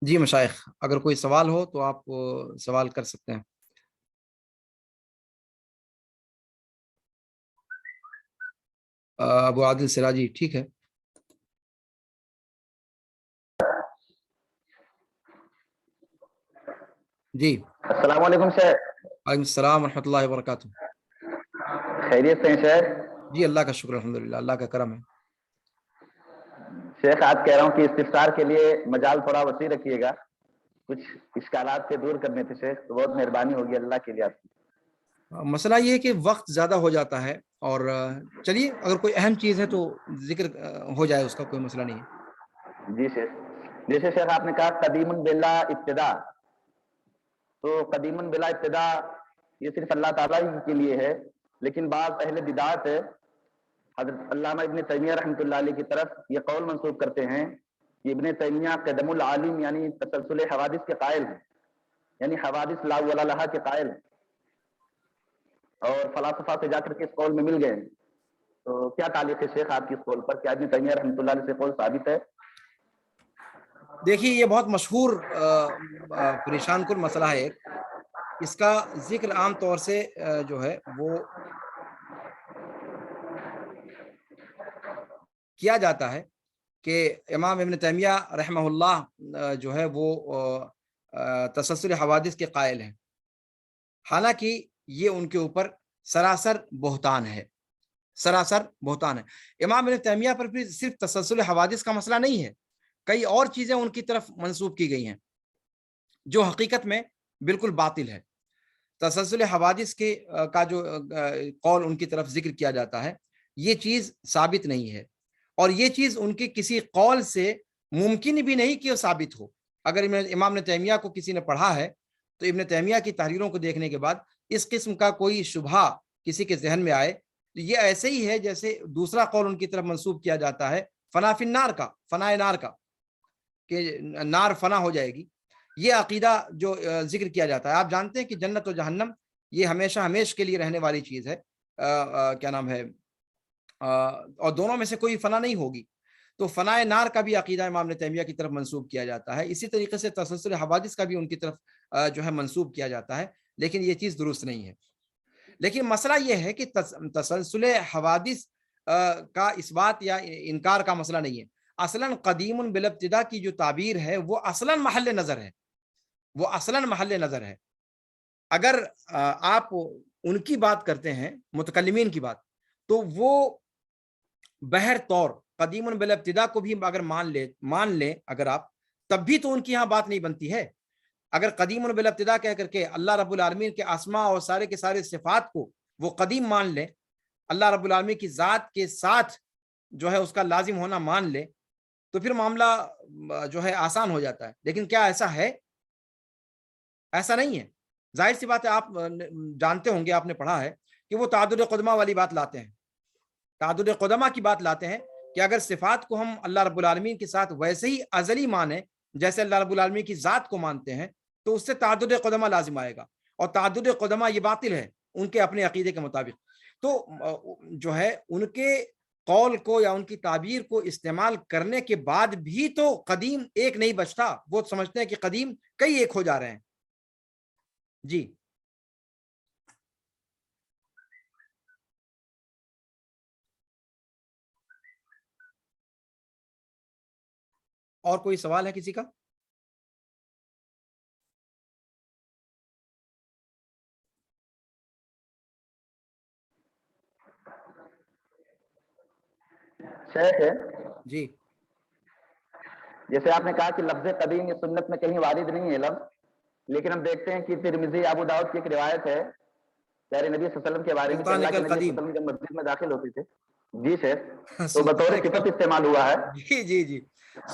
جی مشائخ، اگر کوئی سوال ہو تو آپ سوال کر سکتے ہیں۔ ابو عادل سراجی، ٹھیک ہے۔ جی السلام علیکم شیخ۔ وعلیکم السلام ورحمۃ اللہ وبرکاتہ۔ خیریت سے ہیں شیخ؟ جی اللہ کا شکر، الحمدللہ، اللہ کا کرم ہے۔ شیخ آج کہہ رہا ہوں کہ استفسار کے لیے مجال تھوڑا وسیع رکھیے گا، کچھ اشکالات سے دور کرنے تھے شیخ، تو بہت مہربانی ہوگی اللہ کے لیے آپ کی۔ مسئلہ یہ ہے کہ وقت زیادہ ہو جاتا ہے، اور چلیے اگر کوئی اہم چیز ہے تو ذکر ہو جائے، اس کا کوئی مسئلہ نہیں ہے۔ جی شیخ، جیسے شیخ آپ نے کہا قدیم بلا ابتدا، تو قدیم بلا ابتدا یہ صرف اللہ تعالیٰ ہی کے لیے ہے، لیکن بعض اہل بدعت حضرت علامہ ابن تیمیہ رحمۃ اللہ علیہ کی طرف یہ قول منسوب کرتے ہیں کہ ابن تیمیہ قدم العالم یعنی تسلسل حوادث کے قائل ہیں، یعنی حوادث لا اولا لہا کے قائل ہیں، اور فلاسفہ سے جا کر کے اس قول میں مل گئے ہیں۔ تو کیا تعلیق ہے شیخ آپ کی اس قول پر؟ کیا ابن تیمیہ رحمۃ اللہ علیہ سے قول ثابت ہے؟ دیکھیے یہ بہت مشہور پریشان کن مسئلہ ہے ایک، اس کا ذکر عام طور سے جو ہے وہ کیا جاتا ہے کہ امام ابن تیمیہ رحمہ اللہ جو ہے وہ تسلسل حوادث کے قائل ہیں، حالانکہ یہ ان کے اوپر سراسر بہتان ہے، سراسر بہتان ہے۔ امام ابن تیمیہ پر بھی صرف تسلسل حوادث کا مسئلہ نہیں ہے، کئی اور چیزیں ان کی طرف منسوب کی گئی ہیں جو حقیقت میں بالکل باطل ہے۔ تسلسل حوادث کے کا جو قول ان کی طرف ذکر کیا جاتا ہے، یہ چیز ثابت نہیں ہے، اور یہ چیز ان کے کسی قول سے ممکن بھی نہیں کہ وہ ثابت ہو۔ اگر امام ابن تیمیہ کو کسی نے پڑھا ہے تو ابن تیمیہ کی تحریروں کو دیکھنے کے بعد اس قسم کا کوئی شبہہ کسی کے ذہن میں آئے تو یہ ایسے ہی ہے جیسے دوسرا قول ان کی طرف منسوب کیا جاتا ہے فنا فی النار کا، فنائے نار کا، کہ نار فنا ہو جائے گی۔ یہ عقیدہ جو ذکر کیا جاتا ہے، آپ جانتے ہیں کہ جنت و جہنم یہ ہمیشہ ہمیش کے لیے رہنے والی چیز ہے، کیا نام ہے، اور دونوں میں سے کوئی فنا نہیں ہوگی، تو فنائے نار کا بھی عقیدہ امام ابن تیمیہ کی طرف منسوب کیا جاتا ہے۔ اسی طریقے سے تسلسل حوادث کا بھی ان کی طرف جو ہے منسوب کیا جاتا ہے، لیکن یہ چیز درست نہیں ہے۔ لیکن مسئلہ یہ ہے کہ تسلسل حوادث کا اس بات یا انکار کا مسئلہ نہیں ہے، اصلاً قدیم بالابتدا کی جو تعبیر ہے وہ اصلاً محل نظر ہے، وہ اصلاً محل نظر ہے۔ اگر آپ ان کی بات کرتے ہیں، متکلمین کی بات، تو وہ بہر طور قدیم بالابتدا کو بھی اگر مان لیں اگر آپ، تب بھی تو ان کی یہاں بات نہیں بنتی ہے۔ اگر قدیم بالابتدا کہہ کر کے اللہ رب العالمین کے اسماء اور سارے کے سارے صفات کو وہ قدیم مان لیں، اللہ رب العالمین کی ذات کے ساتھ جو ہے اس کا لازم ہونا مان لے، تو پھر معاملہ جو ہے آسان ہو جاتا ہے۔ لیکن کیا ایسا ہے؟ ایسا نہیں ہے۔ ظاہر سی بات ہے، آپ جانتے ہوں گے، آپ نے پڑھا ہے کہ وہ تعدد قدمہ والی بات لاتے ہیں، تعدد قدمہ کی بات لاتے ہیں کہ اگر صفات کو ہم اللہ رب العالمین کے ساتھ ویسے ہی ازلی مانیں جیسے اللہ رب العالمین کی ذات کو مانتے ہیں، تو اس سے تعدد قدمہ لازم آئے گا، اور تعدد قدمہ یہ باطل ہے ان کے اپنے عقیدے کے مطابق۔ تو جو ہے ان کے قول کو یا ان کی تعبیر کو استعمال کرنے کے بعد بھی تو قدیم ایک نہیں بچتا، وہ سمجھتے ہیں کہ قدیم کئی ایک ہو جا رہے ہیں۔ جی اور کوئی سوال ہے کسی کا؟ شیخ ہے جی جیسے آپ نے کہا کہ لفظ قدیم یہ سنت میں کہیں وارد نہیں ہے لفظ، لیکن ہم دیکھتے ہیں کہ ترمذی ابو داؤد کی ایک روایت ہے پیارے نبی صلی اللہ علیہ وسلم کے بارے میں کہ سلطان اللہ کے نبی صلی اللہ القدیم، علیہ وسلم جب مسجد میں داخل ہوتے تھے، جی شیخ، تو بطور سلطان صفت استعمال ہوا ہے۔ جی جی جی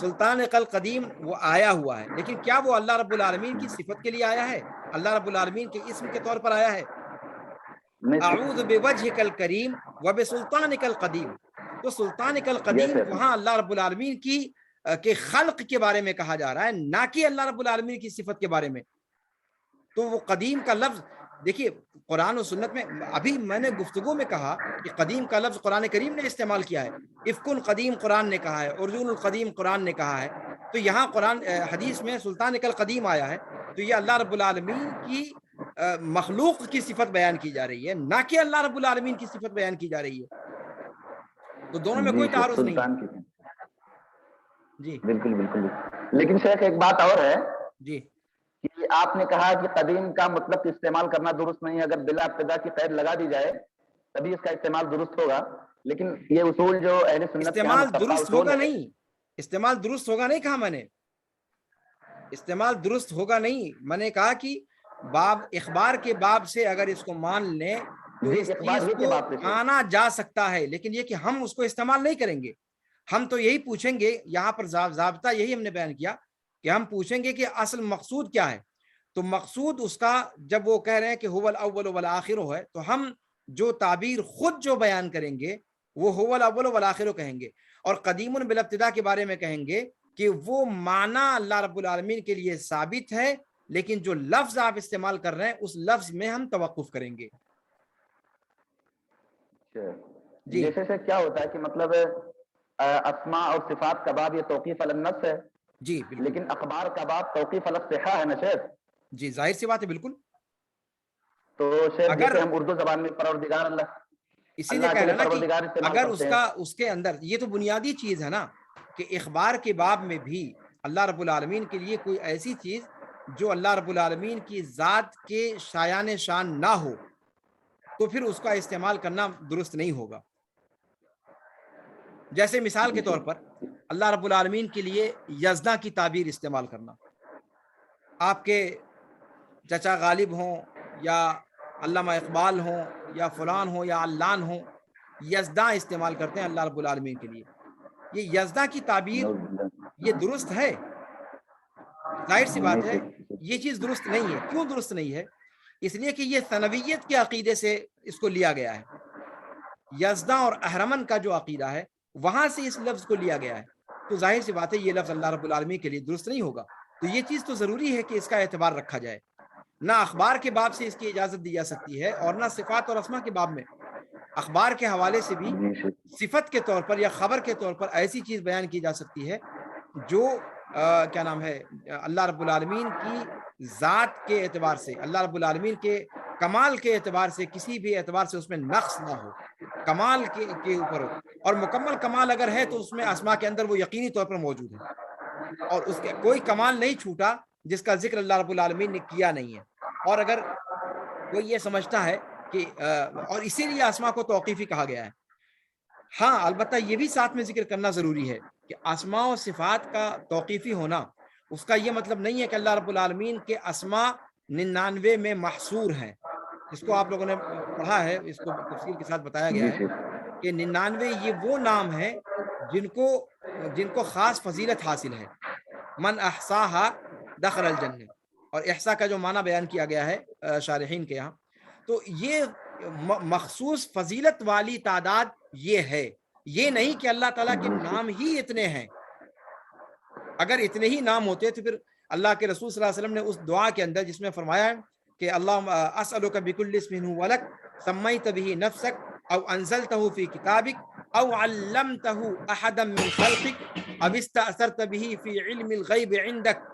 سلطان قل قدیم وہ آیا ہوا ہے، لیکن کیا وہ اللہ رب العالمین کی صفت کے لیے آیا ہے؟ اللہ رب العالمین کے اسم کے طور پر آیا ہے؟ اعوذ بوجہک الکریم وبسلطانک القدیم، تو سلطان القدیم وہاں اللہ رب العالمین کی کے خلق کے بارے میں کہا جا رہا ہے، نہ کہ اللہ رب العالمین کی صفت کے بارے میں۔ تو وہ قدیم کا لفظ دیکھیے قرآن و سنت میں، ابھی میں نے گفتگو میں کہا کہ قدیم کا لفظ قرآن کریم نے استعمال کیا ہے، افکن قدیم قرآن نے کہا ہے، ارجون القدیم قرآن نے کہا ہے، تو یہاں قرآن حدیث میں سلطان القدیم آیا ہے، تو یہ اللہ رب العالمین کی مخلوق کی صفت بیان کی جا رہی ہے، نہ کہ اللہ رب العالمین کی صفت بیان کی جا رہی ہے، تو دونوں میں کوئی شیخ تعارض نہیں ہے۔ سلطان کی جی بالکل بالکل۔ لیکن شیخ ایک بات اور ہے جی کہ آپ نے کہا کہ قدیم کا مطلب استعمال کرنا درست نہیں ہے، اگر بلا ابتدا کی قید لگا دی جائے تبھی اس کا استعمال درست ہوگا، لیکن یہ اصول جو اہل سنت کے ہاں استعمال متفقہ درست اصول ہوگا ہے۔ نہیں، استعمال درست ہوگا نہیں کہا میں نے، استعمال درست ہوگا نہیں، میں نے کہا کہ باب اخبار کے باب سے اگر اس کو مان لیں تو جی اس اخبار چیز ہی کے کو بات سے مانا جا سکتا ہے، لیکن یہ کہ ہم اس کو استعمال نہیں کریں گے، ہم تو یہی پوچھیں گے، یہاں پر ضابطہ یہی ہم نے بیان کیا کہ ہم پوچھیں گے کہ اصل مقصود کیا ہے، تو مقصود اس کا جب وہ کہہ رہے ہیں کہ هو الاول والآخر ہے، تو ہم جو تعبیر خود جو بیان کریں گے وہ هو الاول والآخر کہیں گے، اور قدیم بالابتدا کے بارے میں کہیں گے کہ وہ معنی اللہ رب العالمین کے لیے ثابت ہے، لیکن جو لفظ آپ استعمال کر رہے ہیں اس لفظ میں ہم توقف کریں گے۔ جی جیسے سے کیا ہوتا ہے کہ مطلب اسماء اور صفات کا باب یہ توقیف علی النص ہے، جی بالکل، لیکن اخبار کا باب توقیف علی الصحہ ہے نا شیخ؟ جی ظاہر سی بات ہے، بالکل۔ تو شیخ اگر جیسے ہم اردو زبان میں پروردگار اسی لیے اللہ کہہ کے رہا لیے ہے نا کہ پروردگار استعمال اگر کرتے ہیں۔ اس کے اندر یہ تو بنیادی چیز ہے نا کہ اخبار کے باب میں بھی اللہ رب العالمین کے لیے کوئی ایسی چیز جو اللہ رب العالمین کی ذات کے شایان شان نہ ہو تو پھر اس کا استعمال کرنا درست نہیں ہوگا۔ جیسے مثال کے جی طور پر اللہ رب العالمین کے لیے یزداں کی تعبیر استعمال کرنا، آپ کے چچا غالب ہوں یا علامہ اقبال ہوں یا فلان ہوں یا علان ہوں، یزداں استعمال کرتے ہیں اللہ رب العالمین کے لیے، یہ یزداں کی تعبیر یہ درست ہے؟ ظاہر سی بات ہے یہ چیز درست نہیں ہے۔ کیوں درست نہیں ہے؟ اس لیے کہ یہ ثنویت کے عقیدے سے اس کو لیا گیا ہے، یزداں اور اہرمن کا جو عقیدہ ہے وہاں سے اس لفظ کو لیا گیا ہے، تو ظاہر سی بات ہے یہ لفظ اللہ رب العالمین کے لیے درست نہیں ہوگا، تو یہ چیز تو ضروری ہے کہ اس کا اعتبار رکھا جائے، نہ اخبار کے باب سے اس کی اجازت دی جا سکتی ہے اور نہ صفات اور اسما کے باب میں۔ اخبار کے حوالے سے بھی صفت کے طور پر یا خبر کے طور پر ایسی چیز بیان کی جا سکتی ہے جو کیا نام ہے اللہ رب العالمین کی ذات کے اعتبار سے، اللہ رب العالمین کے کمال کے اعتبار سے کسی بھی اعتبار سے اس میں نقص نہ ہو، کمال کے اوپر ہو، اور مکمل کمال اگر ہے تو اس میں اسما کے اندر وہ یقینی طور پر موجود ہے، اور اس کے کوئی کمال نہیں چھوٹا جس کا ذکر اللہ رب العالمین نے کیا نہیں ہے۔ اور اگر کوئی یہ سمجھتا ہے کہ اور اسی لیے اسما کو توقیفی کہا گیا ہے، ہاں البتہ یہ بھی ساتھ میں ذکر کرنا ضروری ہے کہ اسماء و صفات کا توقیفی ہونا اس کا یہ مطلب نہیں ہے کہ اللہ رب العالمین کے اسماء 99 میں محصور ہیں، اس کو آپ لوگوں نے پڑھا ہے، اس کو تفصیل کے ساتھ بتایا گیا ہے کہ 99 یہ وہ نام ہیں جن کو خاص فضیلت حاصل ہے، من احصاها دخل الجنہ، اور احصا کا جو معنی بیان کیا گیا ہے شارحین کے یہاں، تو یہ مخصوص فضیلت والی تعداد یہ ہے، یہ نہیں کہ اللہ تعالیٰ کے نام ہی اتنے ہیں، اگر اتنے ہی نام ہوتے تو پھر اللہ کے رسول صلی اللہ علیہ وسلم نے اس دعا کے اندر جس میں فرمایا ہے کہ اللہم اسألک بکل اسم هو لک سمیت به نفسک او انزلته فی کتابک او علمته احدا من خلقک او استأثرت به فی علم الغیب عندک،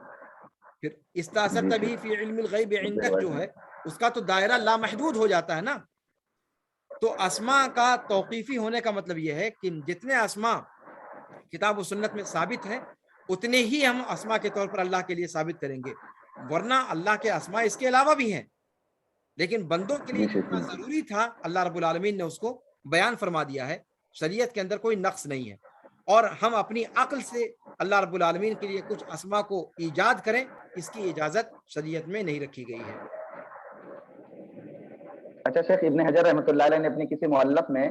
پھر استأثرت به فی علم الغیب عندک جو ہے اس کا تو دائرہ لامحدود ہو جاتا ہے نا، تو اسماء کا توقیفی ہونے کا مطلب یہ ہے کہ جتنے اسماء کتاب و سنت میں ثابت ہیں اتنے ہی ہم اسماء کے طور پر اللہ کے لیے ثابت کریں گے، ورنہ اللہ کے اسماء اس کے علاوہ بھی ہیں، لیکن بندوں کے لیے جتنا ضروری تھا اللہ رب العالمین نے اس کو بیان فرما دیا ہے، شریعت کے اندر کوئی نقص نہیں ہے، اور ہم اپنی عقل سے اللہ رب العالمین کے لیے کچھ اسماء کو ایجاد کریں اس کی اجازت شریعت میں نہیں رکھی گئی ہے۔ اچھا شیخ، ابن حجر رحمۃ اللہ علیہ نے اپنی کسی مؤلف میں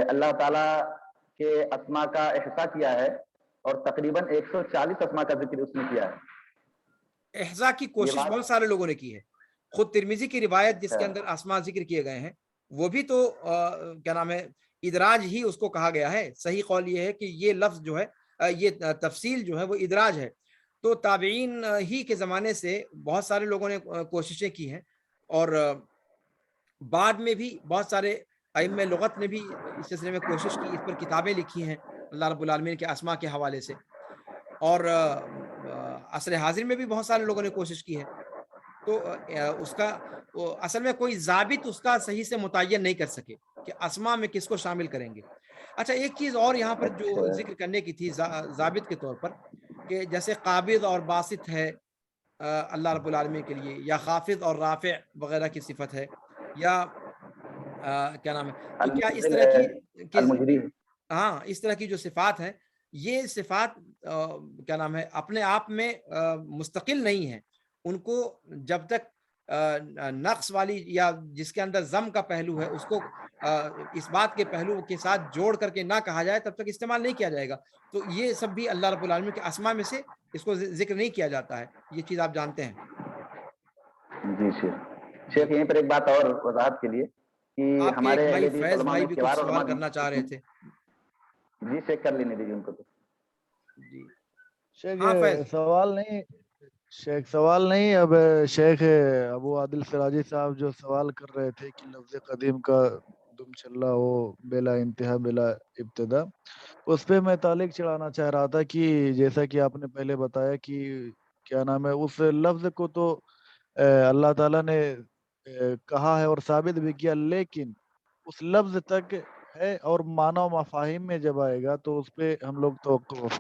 اللہ تعالیٰ کے اسماء کا احصاء کیا ہے اور تقریباً 140 اسماء کا ذکر اس نے کیا ہے۔ احصاء کی کوشش بہت سارے لوگوں نے کی ہے، خود ترمذی کی روایت جس کے اندر اسماء ذکر کیے گئے ہیں وہ بھی تو کیا نام ہے ادراج ہی اس کو کہا گیا ہے، صحیح قول یہ ہے کہ یہ لفظ جو ہے یہ تفصیل جو ہے وہ ادراج ہے، تو تابعین ہی کے زمانے سے بہت سارے لوگوں نے کوششیں کی ہیں، اور بعد میں بھی بہت سارے ائمہ لغت نے بھی اس سلسلے میں کوشش کی، اس پر کتابیں لکھی ہیں اللہ رب العالمین کے اسماء کے حوالے سے، اور عصر حاضر میں بھی بہت سارے لوگوں نے کوشش کی ہے. تو اس کا اصل میں کوئی ضابط اس کا صحیح سے متعین نہیں کر سکے کہ اسما میں کس کو شامل کریں گے. اچھا ایک چیز اور یہاں پر جو اچھا ذکر کرنے کی تھی ضابط کے طور پر، کہ جیسے قابض اور باسط ہے اللہ رب العالمین کے لیے، یا خافض اور رافع وغیرہ کی صفت ہے، یا کیا نام ہے، تو کیا اس المنزل طرح ہے، کی المجری. ہاں اس طرح کی جو صفات ہیں، یہ صفات کیا نام ہے اپنے آپ میں مستقل نہیں ہیں. ان کو جب تک نقص والی یا جس کے اندر ضم کا پہلو ہے اس کو اس بات کے پہلو کے ساتھ جوڑ کر کے نہ کہا جائے تب تک استعمال نہیں کیا جائے گا. تو یہ سب بھی اللہ رب العالمین کے اسماء میں سے اس کو ذکر نہیں کیا جاتا ہے. یہ چیز آپ جانتے ہیں. جی شیخ. جی شیخ یہیں پر ایک بات اور وضاحت کے لیے کہ آپ کے ایک ہمارے اہل بھائی حدیث فیض علماء بھائی میں بھی کچھ کبار سوال علماء کرنا چاہ رہے ہیں. تھے. جی چیک کر لینے دیجیے ان کو. تو جی شیخ ہاں فیض. سوال نہیں اب شیخ ابو عادل سراجی صاحب جو سوال کر رہے تھے کہ لفظ قدیم کا دم چلا ہو بلا انتہا بلا ابتدا، اس پہ میں تعلیق چڑھانا چاہ رہا تھا کہ جیسا کہ آپ نے پہلے بتایا کہ کیا نام ہے اس لفظ کو تو اللہ تعالیٰ نے کہا ہے اور ثابت بھی کیا، لیکن اس لفظ تک ہے اور معنی و مفاہیم میں جب آئے گا تو اس پہ ہم لوگ توقف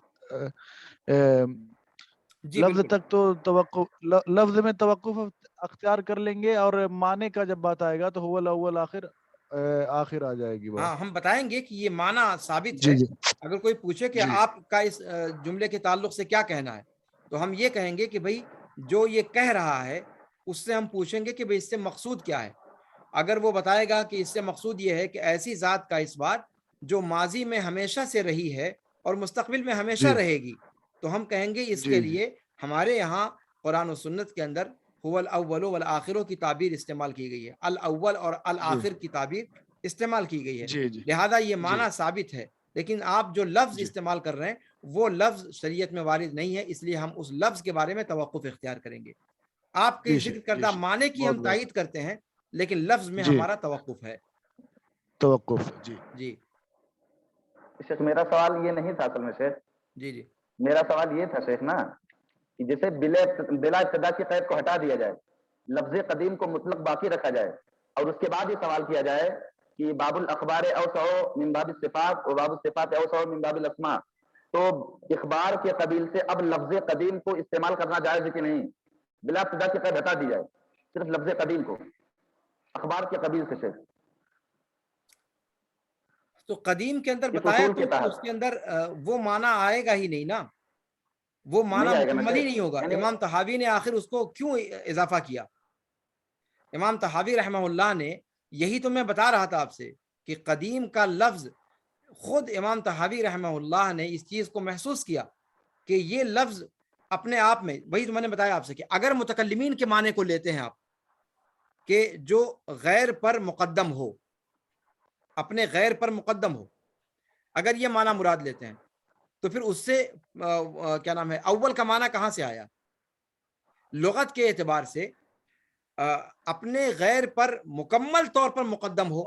جی لفظ بالکل. تک تو لفظ میں توقف اختیار کر لیں گے، اور معنی کا جب بات آئے گا تو هو الاول آخر آ جائے گی بات. ہاں ہم بتائیں گے کہ یہ معنی ثابت جی ہے. جی اگر کوئی پوچھے کہ جی آپ کا اس جملے کے تعلق سے کیا کہنا ہے، تو ہم یہ کہیں گے کہ بھئی جو یہ کہہ رہا ہے اس سے ہم پوچھیں گے کہ بھئی اس سے مقصود کیا ہے. اگر وہ بتائے گا کہ اس سے مقصود یہ ہے کہ ایسی ذات کا اس بات جو ماضی میں ہمیشہ سے رہی ہے اور مستقبل میں ہمیشہ جی رہے گی، تو ہم کہیں گے اس کے جی جی لیے ہمارے یہاں قرآن و سنت کے اندر هو الاول والآخر کی تعبیر استعمال کی گئی ہے. الاول اور جی الآخر کی تعبیر استعمال کی گئی ہے. جی جی لہذا یہ جی معنی ثابت ہے، لیکن آپ جو لفظ جی استعمال کر رہے ہیں وہ لفظ شریعت میں وارد نہیں ہے، اس لیے ہم اس لفظ کے بارے میں توقف اختیار کریں گے. آپ کے ذکر جی کردہ معنی کی بہت ہم بہت تائید کرتے ہیں، لیکن لفظ میں جی ہمارا توقف ہے. توقف جی جی شیخ میرا سوال یہ نہیں تھا اصل میں شیخ. جی جی میرا سوال یہ تھا شیخ نا کہ جیسے بلا ابتدا کی قید کو ہٹا دیا جائے، لفظ قدیم کو مطلق باقی رکھا جائے، اور اس کے بعد یہ سوال کیا جائے کہ باب الاخبار اوسع من باب الصفات و باب الصفات اوسع من باب الاسماء، تو اخبار کے قبیل سے اب لفظ قدیم کو استعمال کرنا جائز ہے کہ نہیں؟ بلا ابتدا کی قید ہٹا دی جائے، صرف لفظ قدیم کو اخبار کے قبیل سے شیخ تو قدیم کے اندر اس بتایا اصول کے تو پھر اس تحت. کے اندر وہ معنی آئے گا ہی نہیں نا، وہ معنی نہیں آئے گا نا مکمل ہی شیخ. نہیں ہوگا. یعنی امام طحاوی نے آخر اس کو کیوں اضافہ کیا؟ امام طحاوی رحمہ اللہ نے یہی تو میں بتا رہا تھا آپ سے کہ قدیم کا لفظ خود امام طحاوی رحمہ اللہ نے اس چیز کو محسوس کیا کہ یہ لفظ اپنے آپ میں، وہی تو میں نے بتایا آپ سے کہ اگر متکلمین کے معنی کو لیتے ہیں آپ کہ جو غیر پر مقدم ہو، اپنے غیر پر مقدم ہو، اگر یہ معنی مراد لیتے ہیں تو پھر اس سے کیا نام ہے اول کا معنی کہاں سے آیا؟ لغت کے اعتبار سے اپنے غیر پر مکمل طور پر مقدم ہو،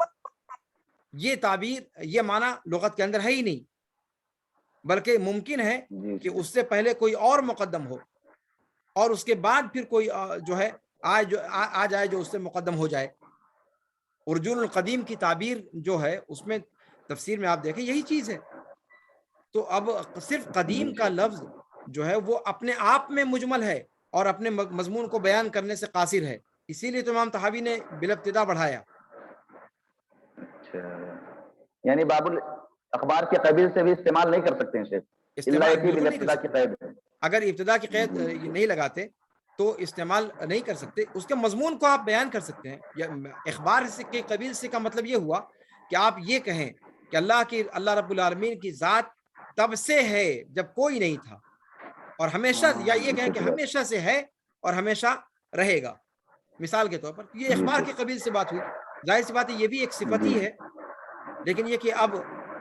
یہ تعبیر یہ معنی لغت کے اندر ہے ہی نہیں، بلکہ ممکن ہے جی کہ شیخ. اس سے پہلے کوئی اور مقدم ہو اور اس کے بعد پھر کوئی جو ہے آ جائے جو اس سے مقدم ہو جائے. ارجون القدیم کی تعبیر جو ہے اس میں تفسیر میں آپ دیکھیں یہی چیز ہے. تو اب صرف قدیم جی کا شیخ. لفظ جو ہے وہ اپنے آپ میں مجمل ہے اور اپنے مضمون کو بیان کرنے سے قاصر ہے، اسی لیے تو امام طحاوی نے بالابتدا بڑھایا. اچھا یعنی باب الاخبار کے قبیل سے بھی استعمال نہیں کر سکتے ہیں شیخ، اللہ استعمال ایک ہی بالکل نہیں کر بالابتدا کی سکتے. قید ہے. اگر ابتدا کی قید جی نہیں لگاتے تو استعمال نہیں کر سکتے. اس کے مضمون کو آپ بیان کر سکتے ہیں. یا اخبار کے قبیل سے کا مطلب یہ ہوا کہ آپ یہ کہیں کہ اللہ رب العالمین کی ذات تب سے ہے جب کوئی نہیں تھا، اور ہمیشہ، یا یہ کہیں کہ ہمیشہ سے ہے اور ہمیشہ رہے گا. مثال کے طور پر یہ جی اخبار کے شیخ. قبیل سے بات ہوئی. ظاہر سی بات ہے یہ بھی ایک صفت جی ہی ہے، لیکن یہ کہ اب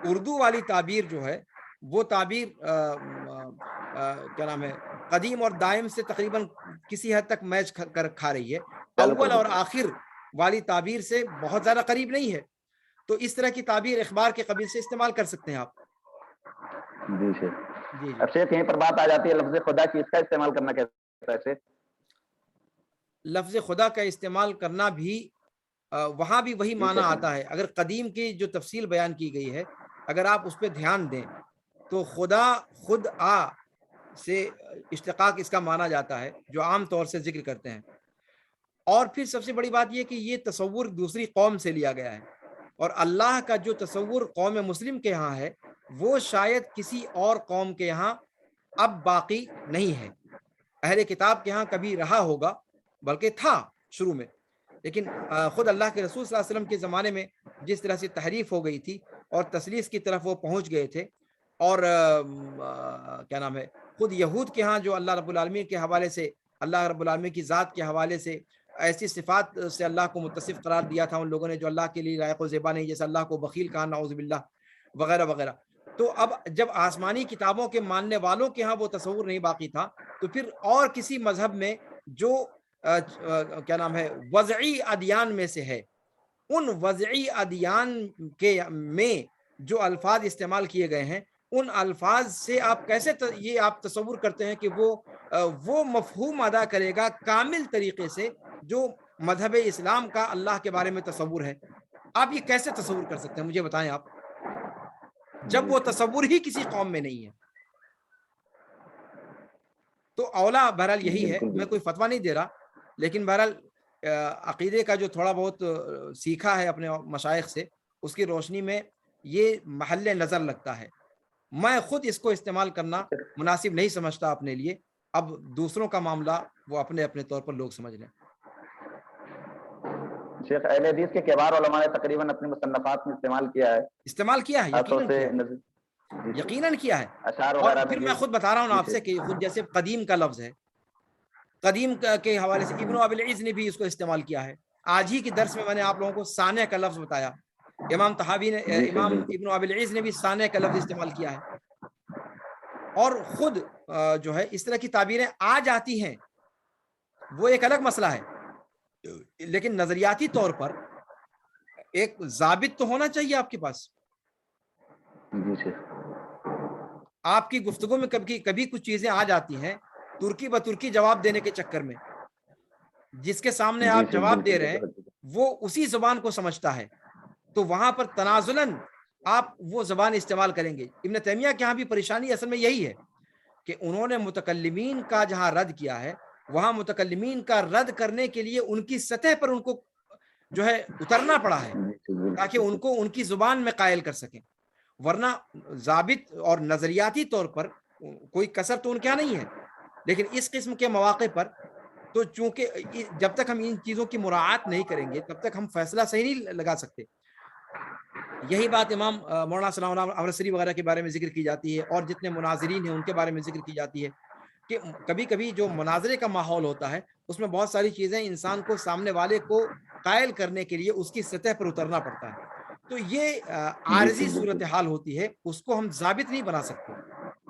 اردو والی تعبیر جو ہے وہ تعبیر کیا نام ہے قدیم اور دائم سے تقریباً کسی حد تک میچ کر کھا رہی ہے، تعلق اول اور رکھتے ہیں. آخر والی تعبیر سے بہت زیادہ قریب نہیں ہے. تو اس طرح کی تعبیر اخبار کے قبیل سے استعمال کر سکتے ہیں آپ. جی شیخ. جی جی اب شیخ یہیں پر بات آ جاتی ہے لفظ خدا کی، اس کا استعمال کرنا کیسا ہے شیخ؟ لفظ خدا کا استعمال کرنا بھی وہاں بھی وہی جی معنی شیخ. آتا ہے. اگر قدیم کی جو تفصیل بیان کی گئی ہے اگر آپ اس پہ دھیان دیں تو خدا خود آ سے اشتقاق اس کا مانا جاتا ہے جو عام طور سے ذکر کرتے ہیں. اور پھر سب سے بڑی بات یہ کہ یہ تصور دوسری قوم سے لیا گیا ہے، اور اللہ کا جو تصور قوم مسلم کے ہاں ہے وہ شاید کسی اور قوم کے یہاں اب باقی نہیں ہے. اہل کتاب کے ہاں کبھی رہا ہوگا، بلکہ تھا شروع میں، لیکن خود اللہ کے رسول صلی اللہ علیہ وسلم کے زمانے میں جس طرح سے تحریف ہو گئی تھی اور تثلیث کی طرف وہ پہنچ گئے تھے، اور کیا نام ہے، خود یہود کے ہاں جو اللہ رب العالمین کے حوالے سے، اللہ رب العالمین کی ذات کے حوالے سے ایسی صفات سے اللہ کو متصف قرار دیا تھا ان لوگوں نے جو اللہ کے لیے لائق و زیبا نہیں، جیسے اللہ کو بخیل کہا نعوذ باللہ وغیرہ وغیرہ. تو اب جب آسمانی کتابوں کے ماننے والوں کے ہاں وہ تصور نہیں باقی تھا، تو پھر اور کسی مذہب میں جو کیا نام ہے وضعی ادیان میں سے ہے، ان وضعی ادیان کے میں جو الفاظ استعمال کیے گئے ہیں ان الفاظ سے آپ کیسے یہ آپ تصور کرتے ہیں کہ وہ مفہوم ادا کرے گا کامل طریقے سے جو مذہب اسلام کا اللہ کے بارے میں تصور ہے؟ آپ یہ کیسے تصور کر سکتے ہیں؟ مجھے بتائیں آپ، جب وہ تصور ہی کسی قوم میں نہیں ہے. تو اولا بہرحال یہی ہے، بالکل میں کوئی فتویٰ نہیں دے رہا، لیکن بہرحال عقیدے کا جو تھوڑا بہت سیکھا ہے اپنے مشائخ سے، اس کی روشنی میں یہ محل نظر لگتا ہے. میں خود اس کو استعمال کرنا مناسب نہیں سمجھتا اپنے لیے. اب دوسروں کا معاملہ وہ اپنے اپنے طور پر لوگ سمجھ لیں. شیخ اہل حدیث کے کبار علماء نے تقریباً اپنے مصنفات میں استعمال کیا ہے، استعمال کیا ہے، خاص طور یقیناً سے کیا ہے، یقیناً کیا ہے. اشعار اور وغیرہ پھر میں میں بھی. خود بتا رہا ہوں جی آپ سے کہ خود جیسے قدیم کا لفظ ہے، قدیم کے حوالے سے ابن ابی العز نے بھی اس کو استعمال کیا ہے. آج ہی کی درس میں نے آپ لوگوں کو سانح کا لفظ بتایا. امام طحاوی نے، جی شیخ امام بالکل. ابن ابی العز نے بھی سانح کا لفظ استعمال کیا ہے. اور خود جو ہے اس طرح کی تعبیریں آج آتی ہیں، وہ ایک الگ مسئلہ ہے، لیکن نظریاتی طور پر ایک ضابط تو ہونا چاہیے آپ کے پاس. جی شیخ. آپ کی گفتگو میں کبھی کچھ چیزیں آ جاتی ہیں ترکی بترکی جواب دینے کے چکر میں، جس کے سامنے جی آپ شیخ جواب دے بالکل رہے ہیں بالکل. وہ اسی زبان کو سمجھتا ہے، تو وہاں پر تنازلاً آپ وہ زبان استعمال کریں گے. ابن تیمیہ کے ہاں بھی پریشانی اصل میں یہی ہے کہ انہوں نے متکلمین کا جہاں رد کیا ہے وہاں متکلمین کا رد کرنے کے لیے ان کی سطح پر ان کو جو ہے اترنا پڑا ہے جی شیخ بالکل تاکہ ان کو ان کی زبان میں قائل کر سکیں، ورنہ ضابط اور نظریاتی طور پر کوئی کسر تو ان کے یہاں نہیں ہے. لیکن اس قسم کے مواقع پر تو چونکہ جب تک ہم ان چیزوں کی مراعات نہیں کریں گے تب تک ہم فیصلہ صحیح نہیں لگا سکتے. یہی بات امام مولانا ثناء اللہ امرتسری وغیرہ کے بارے میں ذکر کی جاتی ہے، اور جتنے مناظرین ہیں ان کے بارے میں ذکر کی جاتی ہے کہ کبھی کبھی جو مناظرے کا ماحول ہوتا ہے اس میں بہت ساری چیزیں انسان کو سامنے والے کو قائل کرنے کے لیے اس کی سطح پر اترنا پڑتا ہے. تو یہ جی عارضی شیخ بالکل. صورتحال ہوتی ہے، اس کو ہم ضابط نہیں بنا سکتے.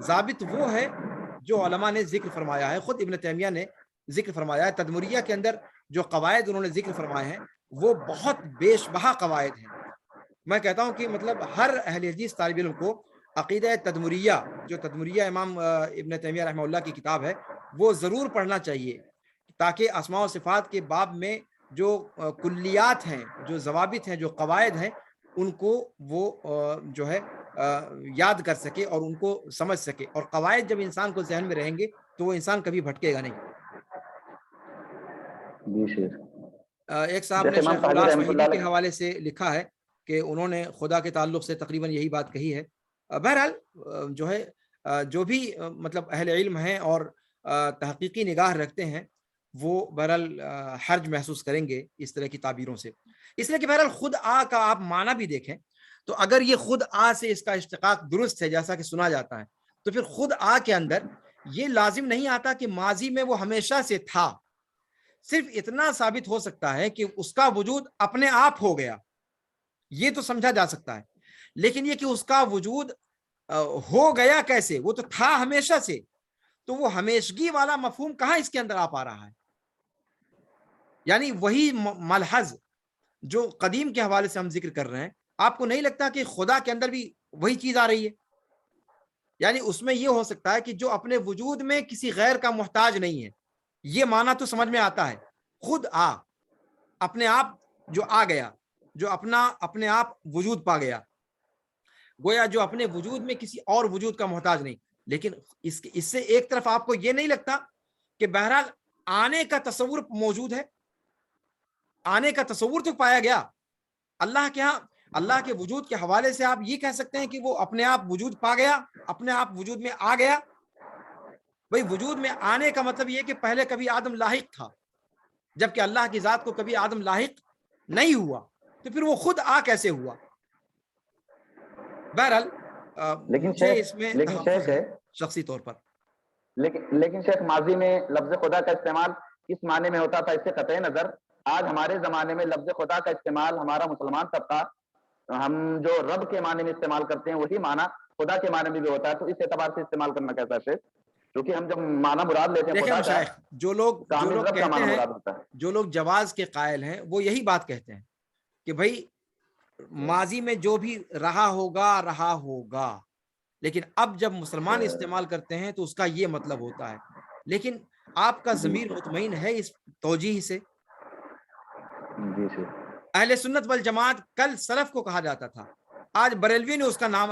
ضابط وہ ہے جو علماء نے ذکر فرمایا ہے، خود ابن تیمیہ نے ذکر فرمایا ہے. تدمریہ کے اندر جو قواعد انہوں نے ذکر فرمائے ہیں وہ بہت بیش بہا قواعد ہیں. میں کہتا ہوں کہ مطلب ہر اہل حدیث طالب علم کو عقیدہ تدمریہ، جو تدمریہ امام ابن تیمیہ رحمہ اللہ کی کتاب ہے، وہ ضرور پڑھنا چاہیے تاکہ اسماء و صفات کے باب میں جو کلیات ہیں، جو ضوابط ہیں، جو قواعد ہیں، ان کو وہ جو ہے یاد کر سکے اور ان کو سمجھ سکے. اور قواعد جب انسان کو ذہن میں رہیں گے تو وہ انسان کبھی بھٹکے گا نہیں. جی شیخ. ایک صاحب شیخ نے امام شیخ طحاوی الاس رحمۃ اللہ وحیدی کے علیہ. حوالے سے لکھا ہے کہ انہوں نے خدا کے تعلق سے تقریباً یہی بات کہی ہے. بہرحال جو ہے جو بھی مطلب اہل علم ہیں اور تحقیقی نگاہ رکھتے ہیں وہ بہرحال حرج محسوس کریں گے اس طرح کی تعبیروں سے. اس لیے کہ بہرحال خود آ کا آپ معنی بھی دیکھیں تو اگر یہ خود آ سے اس کا اشتقاق درست ہے جیسا کہ سنا جاتا ہے تو پھر خود آ کے اندر یہ لازم نہیں آتا کہ ماضی میں وہ ہمیشہ سے تھا. صرف اتنا ثابت ہو سکتا ہے کہ اس کا وجود اپنے آپ ہو گیا، یہ تو سمجھا جا سکتا ہے. لیکن یہ کہ اس کا وجود ہو گیا کیسے، وہ تو تھا ہمیشہ سے، تو وہ ہمیشگی والا مفہوم کہاں اس کے اندر آ پا رہا ہے؟ یعنی وہی ملحظ جو قدیم کے حوالے سے ہم ذکر کر رہے ہیں، آپ کو نہیں لگتا کہ خدا کے اندر بھی وہی چیز آ رہی ہے؟ یعنی اس میں یہ ہو سکتا ہے کہ جو اپنے وجود میں کسی غیر کا محتاج نہیں ہے، یہ معنی تو سمجھ میں آتا ہے، خود اپنے آپ جو آ گیا، جو اپنے آپ وجود پا گیا، گویا جو اپنے وجود میں کسی اور وجود کا محتاج نہیں. لیکن اس سے ایک طرف آپ کو یہ نہیں لگتا کہ بہرحال آنے کا تصور موجود ہے، آنے کا تصور تو پایا گیا اللہ کے ہاں. اللہ کے وجود کے حوالے سے آپ یہ کہہ سکتے ہیں کہ وہ اپنے آپ وجود پا گیا، اپنے آپ وجود میں آ گیا. بھئی وجود میں آنے کا مطلب یہ کہ پہلے کبھی آدم لاحق تھا، جبکہ اللہ کی ذات کو کبھی آدم لاحق نہیں ہوا، تو پھر وہ خود کیسے ہوا؟ بہرحال مجھے اس میں تحفظ ہے شخصی طور پر. لیکن شیخ ماضی میں لفظ خدا کا استعمال کس معنی میں ہوتا تھا اس سے قطع نظر آج ہمارے زمانے میں لفظ خدا کا استعمال ہمارا مسلمان طبقہ ہم جو رب کے معنی میں استعمال کرتے ہیں وہی معنی خدا کے معنی میں بھی ہوتا ہے. تو اس اعتبار سے استعمال کرنا کیسا ہے شیخ؟ کیونکہ ہم جب معنی مراد لیتے ہیں دیکھیں خدا کا مشائخ، جو لوگ کہتے ہیں، مراد ہوتا ہے. جو لوگ جواز کے قائل ہیں وہ یہی بات کہتے ہیں کہ بھائی ماضی میں جو بھی رہا ہوگا، لیکن اب جب مسلمان استعمال کرتے ہیں تو اس کا یہ مطلب ہوتا ہے. لیکن آپ کا ضمیر مطمئن ہے اس توجیہ سے؟ اہل سنت والجماعت کل سلف کو کہا جاتا تھا، آج بریلوی نے اس کا نام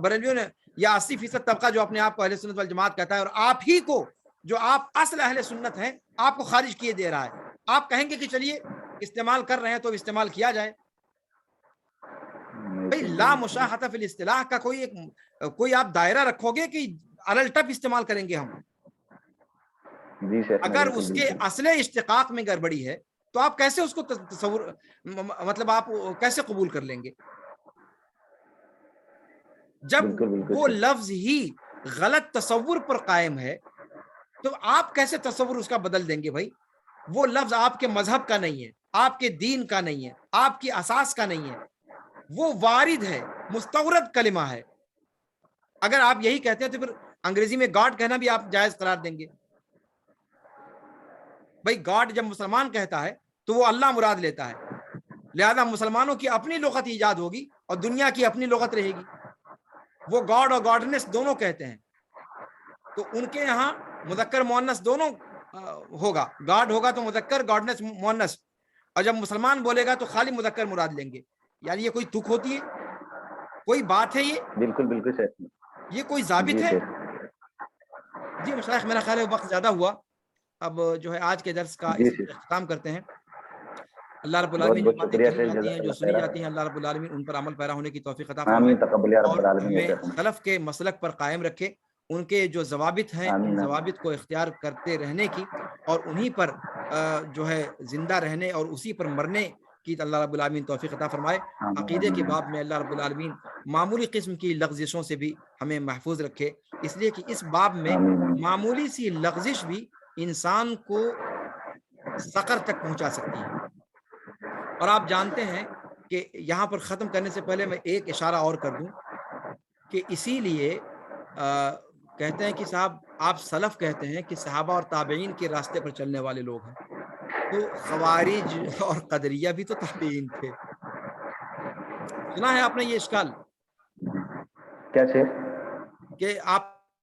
بریلویوں نے یا 80% طبقہ جو اپنے آپ کو اہل سنت والجماعت کہتا ہے، اور آپ ہی کو جو آپ اصل اہل سنت ہیں آپ کو خارج کیے دے رہا ہے. آپ کہیں گے کہ چلیے استعمال کر رہے ہیں تو استعمال کیا جائے. لا مشاحۃ فی الاصطلاح کا کوئی آپ دائرہ رکھو گے کہ الٹپ استعمال کریں گے ہم؟ اگر اس کے اصل اشتقاق میں گڑبڑی ہے تو آپ کیسے اس کو تصور مطلب آپ کیسے قبول کر لیں گے؟ جب وہ لفظ ہی غلط تصور پر قائم ہے تو آپ کیسے تصور اس کا بدل دیں گے؟ بھائی وہ لفظ آپ کے مذہب کا نہیں ہے، آپ کے دین کا نہیں ہے، آپ کی اساس کا نہیں ہے، وہ وارد ہے، مستورد کلمہ ہے. اگر آپ یہی کہتے ہیں تو پھر انگریزی میں گاڈ کہنا بھی آپ جائز قرار دیں گے. بھائی گاڈ جب مسلمان کہتا ہے تو وہ اللہ مراد لیتا ہے، لہذا مسلمانوں کی اپنی لغت ایجاد ہوگی اور دنیا کی اپنی لغت رہے گی. وہ گاڈ اور گاڈنس دونوں کہتے ہیں، تو ان کے یہاں مذکر مؤنث دونوں ہوگا، گاڈ ہوگا تو مذکر، گاڈنس مؤنث، اور جب مسلمان بولے گا تو خالی مذکر مراد لیں گے. یعنی یہ کوئی تک ہوتی ہے؟ کوئی بات ہے یہ؟ بالکل یہ کوئی ضابط ہے؟ جی مشائخ میرا خیال ہے وقت زیادہ ہوا، اب جو ہے آج کے درس کا اختتام کرتے ہیں. اللہ رب العالمین جو باتیں کہی جاتی ہیں، جو سنی جاتی ہیں، اللہ رب العالمین ان پر عمل پیرا ہونے کی توفیق عطا فرمائے اور ہمیں سلف کے مسلک پر قائم رکھے. ان کے جو ضوابط ہیں ان ضوابط کو اختیار کرتے رہنے کی اور انہی پر جو ہے زندہ رہنے اور اسی پر مرنے کی اللہ رب العالمین توفیق عطا فرمائے. عقیدے کے باب میں اللہ رب العالمین معمولی قسم کی لغزشوں سے بھی ہمیں محفوظ رکھے، اس لیے کہ اس باب میں معمولی سی لغزش بھی انسان کو سقر تک پہنچا سکتی ہے. اور آپ جانتے ہیں کہ یہاں پر ختم کرنے سے پہلے میں ایک اشارہ اور کر دوں کہ اسی لیے کہتے ہیں کہ صاحب آپ سلف کہتے ہیں کہ صحابہ اور تابعین کے راستے پر چلنے والے لوگ ہیں، تو خوارج اور قدریہ بھی تو تابعین تھے. سنا ہے آپ نے یہ اشکال کیسے کہ آپ